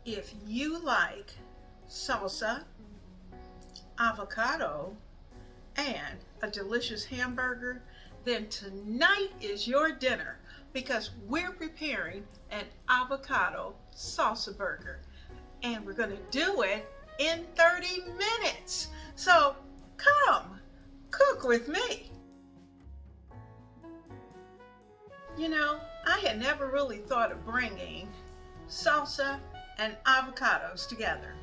If you like salsa, avocado, and a delicious hamburger, then tonight is your dinner because we're preparing an avocado salsa burger. And we're going to do it in 30 minutes. So come, cook with me. You know, I had never really thought of bringing salsa and avocados together.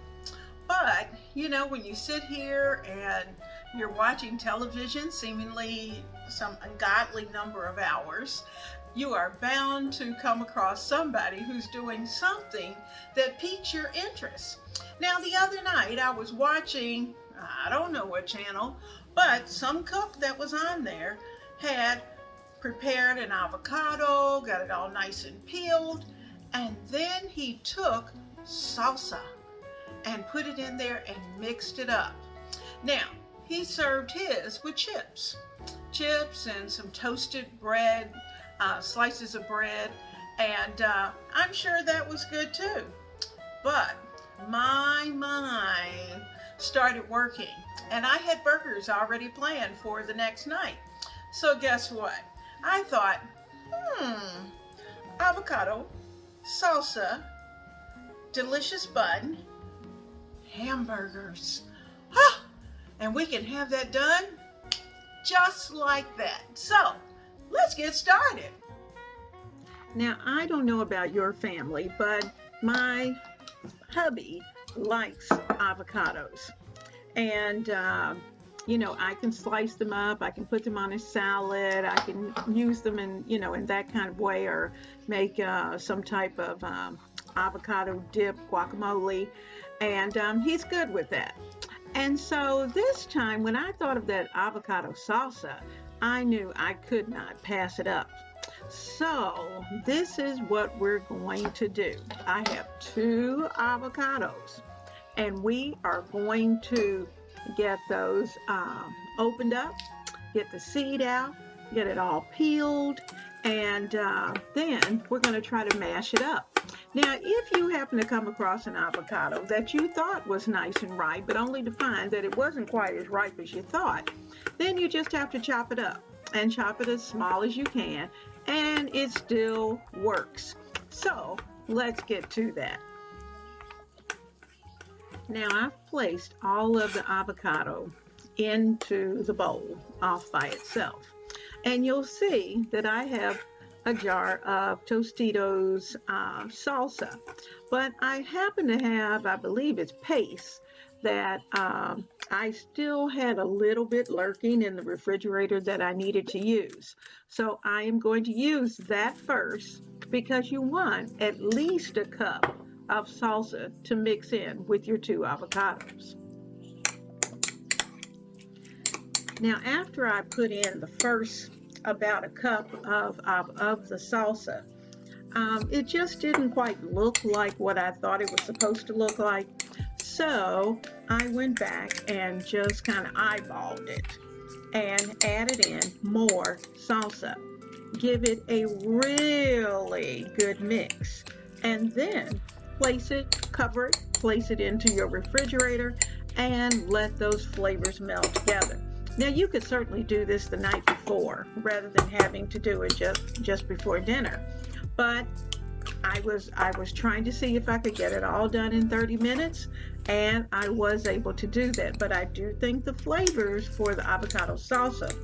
But, you know, when you sit here and you're watching television, seemingly some ungodly number of hours, you are bound to come across somebody who's doing something that piques your interest. Now, the other night I was watching, I don't know what channel, but some cook that was on there had prepared an avocado, got it all nice and peeled, and then he took salsa and put it in there and mixed it up. Now, he served his with chips and some toasted bread, slices of bread, and I'm sure that was good too. But my mind started working, and I had burgers already planned for the next night. So guess what? I thought, avocado, salsa, delicious bun, hamburgers. And we can have that done just like that. So let's get started. Now, I don't know about your family, but my hubby likes avocados. And you know, I can slice them up, I can put them on a salad, I can use them in, you know, in that kind of way, or make some type of avocado dip, guacamole, and he's good with that. And so this time, when I thought of that avocado salsa, I knew I could not pass it up. So this is what we're going to do. I have 2 avocados, and we are going to get those opened up, get the seed out, get it all peeled, and then we're going to try to mash it up. Now, if you happen to come across an avocado that you thought was nice and ripe, but only to find that it wasn't quite as ripe as you thought, then you just have to chop it up and chop it as small as you can, and it still works. So let's get to that. Now, I've placed all of the avocado into the bowl off by itself, and you'll see that I have a jar of Tostitos salsa, but I happen to have, I believe it's paste, that I still had a little bit lurking in the refrigerator that I needed to use. So I am going to use that first, because you want at least a cup of salsa to mix in with your 2 avocados. Now, after I put in the first about a cup of the salsa, it just didn't quite look like what I thought it was supposed to look like. So I went back and just kind of eyeballed it and added in more salsa. Give it a really good mix, and then place it, cover it, place it into your refrigerator, and let those flavors melt together. Now, you could certainly do this the night before rather than having to do it just before dinner. But I was trying to see if I could get it all done in 30 minutes, and I was able to do that. But I do think the flavors for the avocado salsa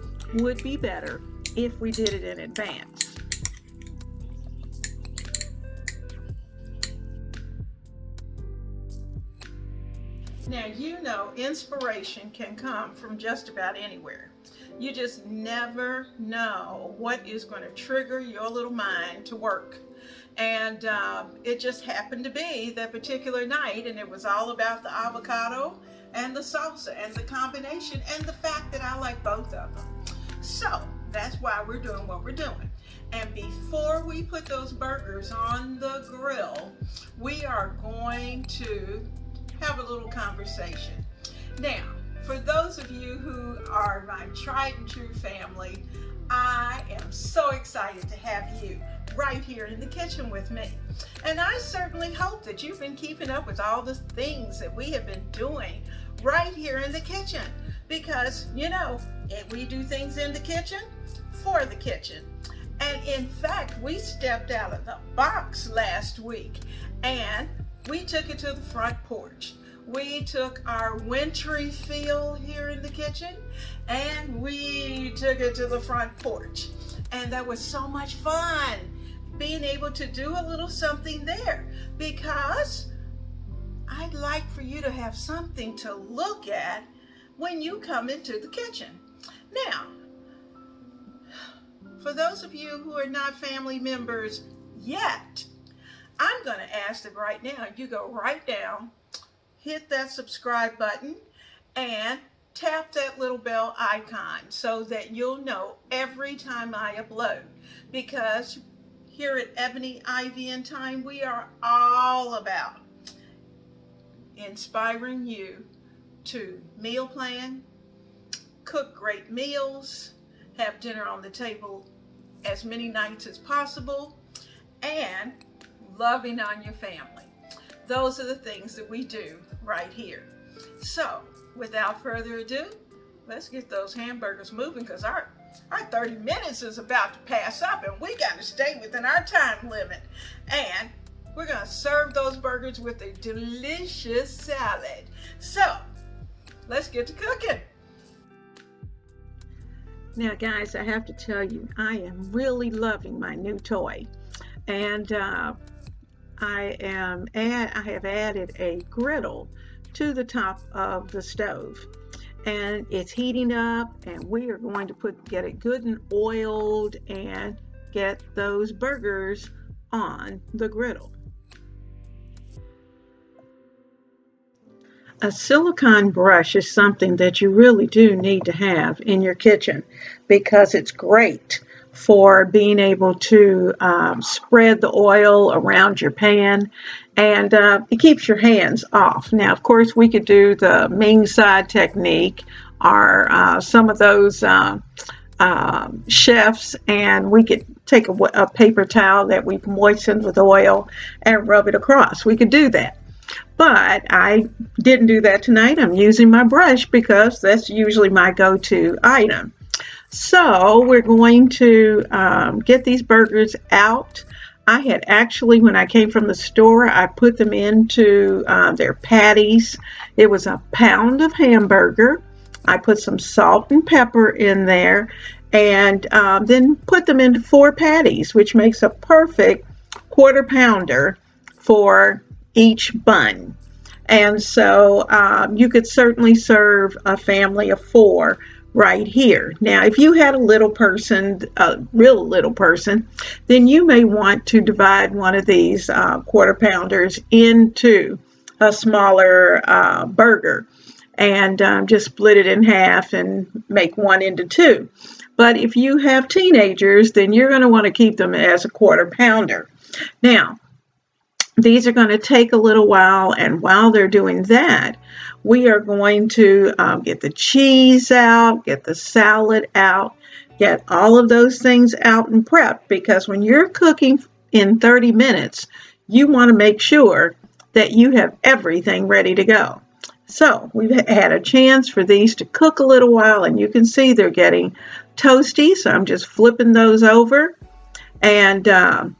would be better if we did it in advance. Now, you know, inspiration can come from just about anywhere. You just never know what is going to trigger your little mind to work. And it just happened to be that particular night, and it was all about the avocado and the salsa and the combination and the fact that I like both of them. So that's why we're doing what we're doing. And before we put those burgers on the grill, we are going to have a little conversation. Now, for those of you who are my tried and true family, I am so excited to have you right here in the kitchen with me. And I certainly hope that you've been keeping up with all the things that we have been doing right here in the kitchen. Because, you know, we do things in the kitchen for the kitchen. And in fact, we stepped out of the box last week and we took it to the front porch. We took our wintry feel here in the kitchen and we took it to the front porch. And that was so much fun being able to do a little something there, because I'd like for you to have something to look at when you come into the kitchen. Now, for those of you who are not family members yet, I'm going to ask that right now you go right down, hit that subscribe button, and tap that little bell icon so that you'll know every time I upload. Because here at Ebony, Ivy, and Thyme, we are all about inspiring you to meal plan, cook great meals, have dinner on the table as many nights as possible, and loving on your family. Those are the things that we do right here. So, without further ado, let's get those hamburgers moving, because our 30 minutes is about to pass up and we got to stay within our time limit. And we're going to serve those burgers with a delicious salad. So, let's get to cooking. Now guys, I have to tell you, I am really loving my new toy. And I have added a griddle to the top of the stove. And it's heating up, and we are going to get it good and oiled and get those burgers on the griddle. A silicone brush is something that you really do need to have in your kitchen, because it's great for being able to spread the oil around your pan, and it keeps your hands off. Now, of course, we could do the Ming side technique, or some of those chefs, and we could take a paper towel that we've moistened with oil and rub it across. We could do that. But I didn't do that tonight. I'm using my brush because that's usually my go-to item. So we're going to get these burgers out. I had actually, when I came from the store, I put them into their patties. It was a pound of hamburger. I put some salt and pepper in there, and then put them into 4 patties, which makes a perfect quarter pounder for each bun. And so you could certainly serve a family of 4 right here. Now, if you had a little person, a real little person, then you may want to divide one of these quarter pounders into a smaller burger, and just split it in half and make one into 2. But if you have teenagers, then you're going to want to keep them as a quarter pounder. Now, these are going to take a little while, and while they're doing that, we are going to get the cheese out, get the salad out, get all of those things out and prepped, because when you're cooking in 30 minutes, you want to make sure that you have everything ready to go. So we've had a chance for these to cook a little while, and you can see they're getting toasty, so I'm just flipping those over and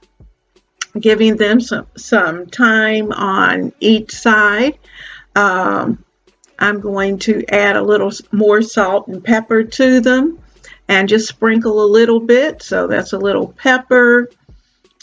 giving them some time on each side. I'm going to add a little more salt and pepper to them and just sprinkle a little bit. So that's a little pepper.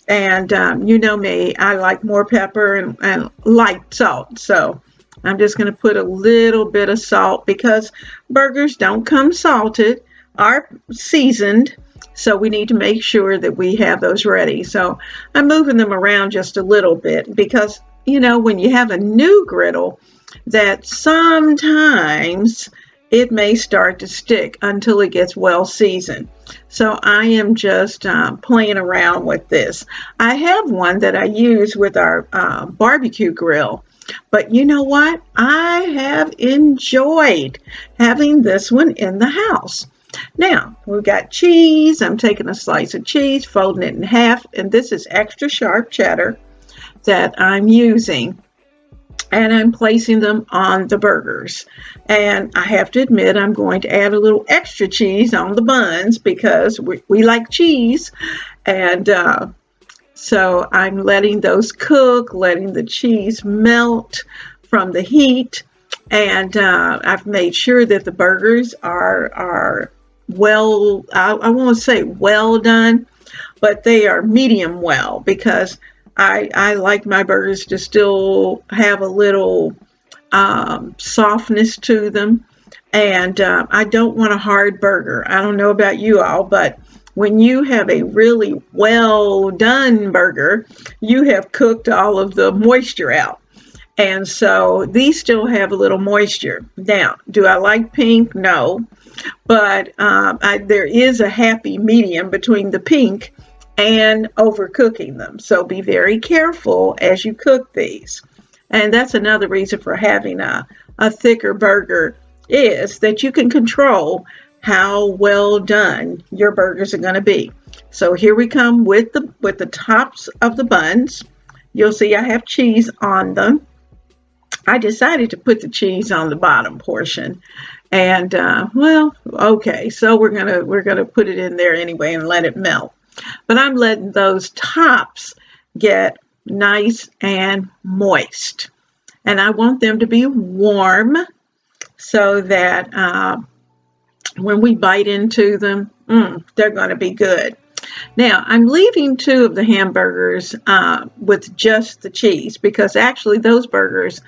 And you know me, I like more pepper and light salt. So I'm just going to put a little bit of salt, because burgers don't come salted, are seasoned. So we need to make sure that we have those ready. So I'm moving them around just a little bit, because, you know, when you have a new griddle, that sometimes it may start to stick until it gets well seasoned. So I am just playing around with this. I have one that I use with our barbecue grill. But you know what? I have enjoyed having this one in the house. Now, we've got cheese. I'm taking a slice of cheese, folding it in half, and this is extra sharp cheddar that I'm using. And I'm placing them on the burgers. And I have to admit, I'm going to add a little extra cheese on the buns because we like cheese. And so I'm letting those cook, letting the cheese melt from the heat. And I've made sure that the burgers are well, I won't say well done, but they are medium well, because I like my burgers to still have a little softness to them. And I don't want a hard burger. I don't know about you all, but when you have a really well done burger, you have cooked all of the moisture out. And so these still have a little moisture. Now, do I like pink? No. But there is a happy medium between the pink and overcooking them. So be very careful as you cook these. And that's another reason for having a thicker burger, is that you can control how well done your burgers are going to be. So here we come with the tops of the buns. You'll see I have cheese on them. I decided to put the cheese on the bottom portion, and well, okay, so we're gonna put it in there anyway and let it melt. But I'm letting those tops get nice and moist, and I want them to be warm so that when we bite into them, they're going to be good. Now, I'm leaving 2 of the hamburgers with just the cheese, because actually those burgers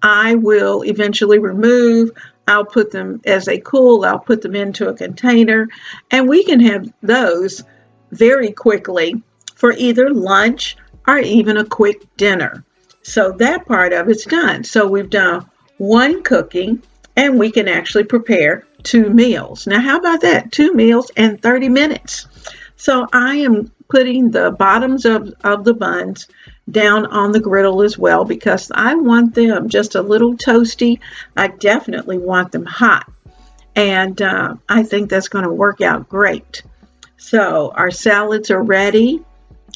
I will eventually remove. I'll put them as they cool. I'll put them into a container, and we can have those very quickly for either lunch or even a quick dinner. So that part of it's done. So we've done 1 cooking, and we can actually prepare 2 meals. Now, how about that? 2 meals in 30 minutes. So I am putting the bottoms of the buns down on the griddle as well, because I want them just a little toasty. I definitely want them hot. And I think that's going to work out great. So our salads are ready.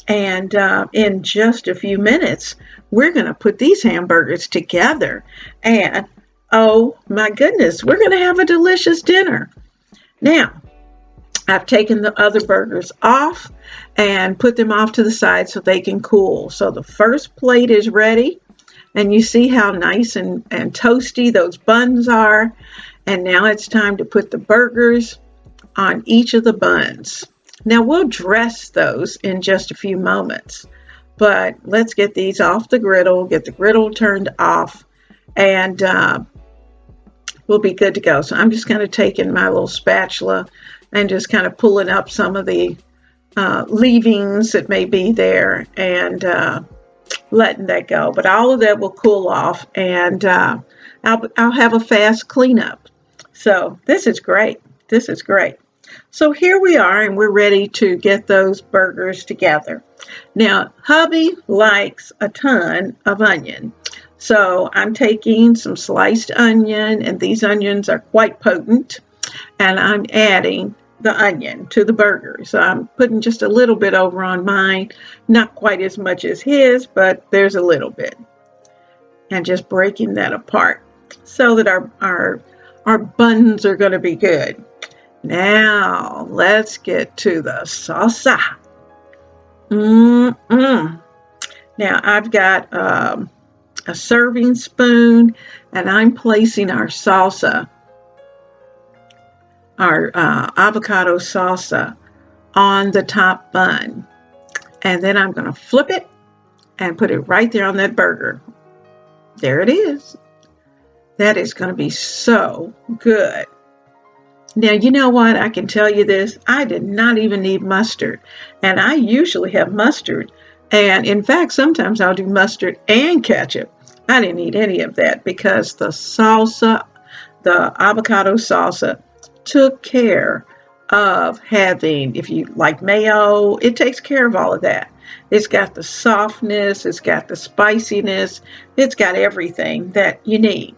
And in just a few minutes, we're going to put these hamburgers together. And oh my goodness, we're going to have a delicious dinner. Now, I've taken the other burgers off and put them off to the side so they can cool. So the first plate is ready, and you see how nice and toasty those buns are. And now it's time to put the burgers on each of the buns. Now we'll dress those in just a few moments, but let's get these off the griddle, get the griddle turned off, and we'll be good to go. So I'm just kind of taking my little spatula and just kind of pulling up some of the leavings that may be there, and letting that go. But all of that will cool off, and I'll have a fast cleanup. So this is great. This is great. So here we are, and we're ready to get those burgers together. Now, hubby likes a ton of onion. So I'm taking some sliced onion, and these onions are quite potent, and I'm adding the onion to the burger. So I'm putting just a little bit over on mine, not quite as much as his, but there's a little bit. And just breaking that apart so that our buns are going to be good. Now, let's get to the salsa. Now, I've got a serving spoon, and I'm placing our salsa, our avocado salsa, on the top bun. And then I'm going to flip it and put it right there on that burger. There it is. That is going to be so good. Now, you know what? I can tell you this. I did not even need mustard. And I usually have mustard. And in fact, sometimes I'll do mustard and ketchup. I didn't need any of that because the salsa, the avocado salsa, took care of having, if you like mayo, it takes care of all of that. It's got the softness, it's got the spiciness, it's got everything that you need.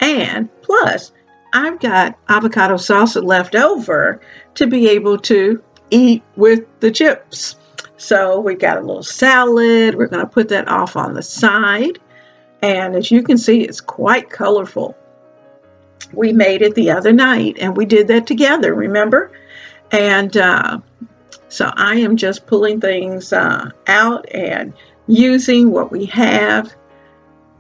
And plus, I've got avocado salsa left over to be able to eat with the chips. So we got a little salad. We're going to put that off on the side. And as you can see, it's quite colorful. We made it the other night and we did that together, remember? And so I am just pulling things out and using what we have.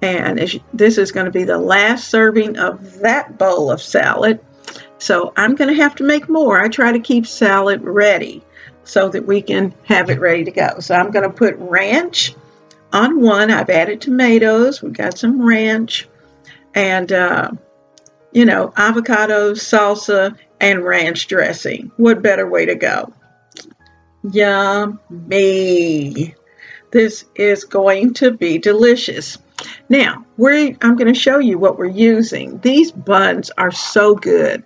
And this is going to be the last serving of that bowl of salad. So I'm going to have to make more. I try to keep salad ready so that we can have it ready to go. So I'm going to put ranch on one. I've added tomatoes. We've got some ranch and, avocado salsa and ranch dressing. What better way to go? Yummy. This is going to be delicious. Now, I'm going to show you what we're using. These buns are so good.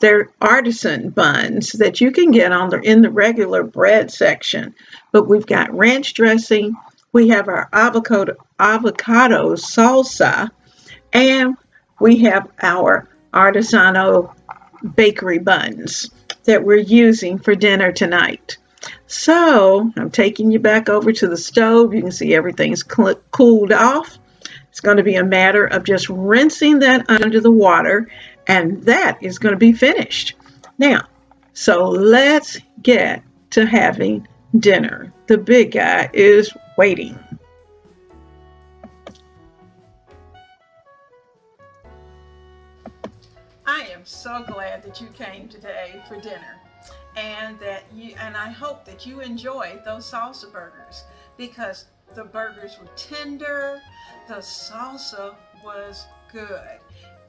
They're artisan buns that you can get in the regular bread section. But we've got ranch dressing. We have our avocado salsa. And we have our artisanal bakery buns that we're using for dinner tonight. So I'm taking you back over to the stove. You can see everything's cooled off. It's going to be a matter of just rinsing that under the water, and that is going to be finished. Now, so let's get to having dinner. The big guy is waiting. I am so glad that you came today for dinner. And I hope that you enjoyed those salsa burgers because the burgers were tender, the salsa was good,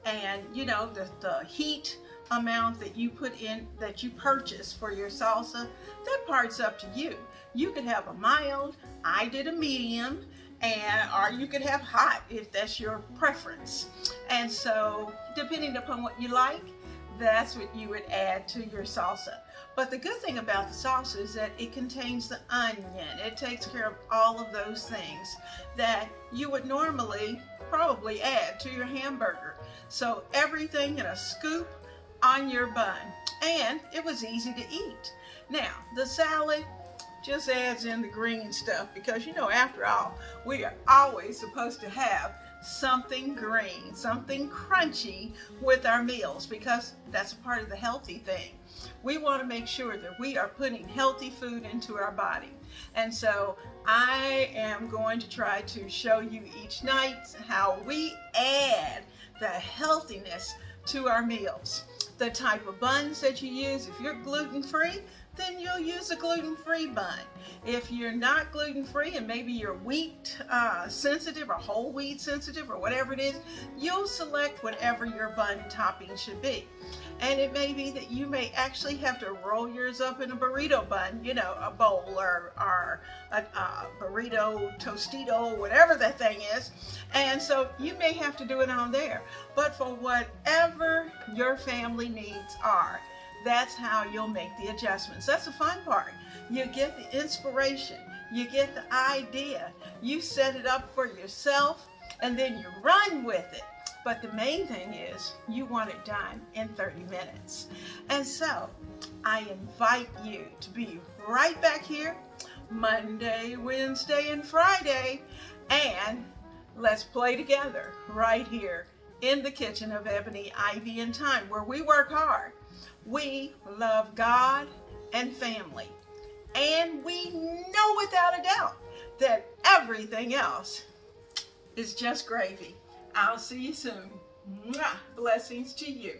and the heat amount that you put in, that you purchase for your salsa, that part's up to you. You could have a mild, I did a medium, or you could have hot if that's your preference. And so depending upon what you like, that's what you would add to your salsa. But the good thing about the salsa is that it contains the onion. It takes care of all of those things that you would normally probably add to your hamburger. So everything in a scoop on your bun. And it was easy to eat. Now, the salad just adds in the green stuff because, after all, we are always supposed to have something green, something crunchy with our meals because that's a part of the healthy thing. We want to make sure that we are putting healthy food into our body. And so I am going to try to show you each night how we add the healthiness to our meals. The type of buns that you use, if you're gluten-free, then you'll use a gluten-free bun. If you're not gluten-free and maybe you're wheat sensitive or whole wheat sensitive or whatever it is, you'll select whatever your bun topping should be. And it may be that you may actually have to roll yours up in a burrito bun, a bowl or a burrito, tostito, whatever that thing is. And so you may have to do it on there. But for whatever your family needs are, that's how you'll make the adjustments. That's the fun part. You get the inspiration, you get the idea, you set it up for yourself, and then you run with it. But the main thing is you want it done in 30 minutes. And so I invite you to be right back here Monday, Wednesday, and Friday, and let's play together right here in the kitchen of Ebony, Ivy, and Thyme, where we work hard. We love God and family. And we know without a doubt that everything else is just gravy. I'll see you soon. Mwah! Blessings to you.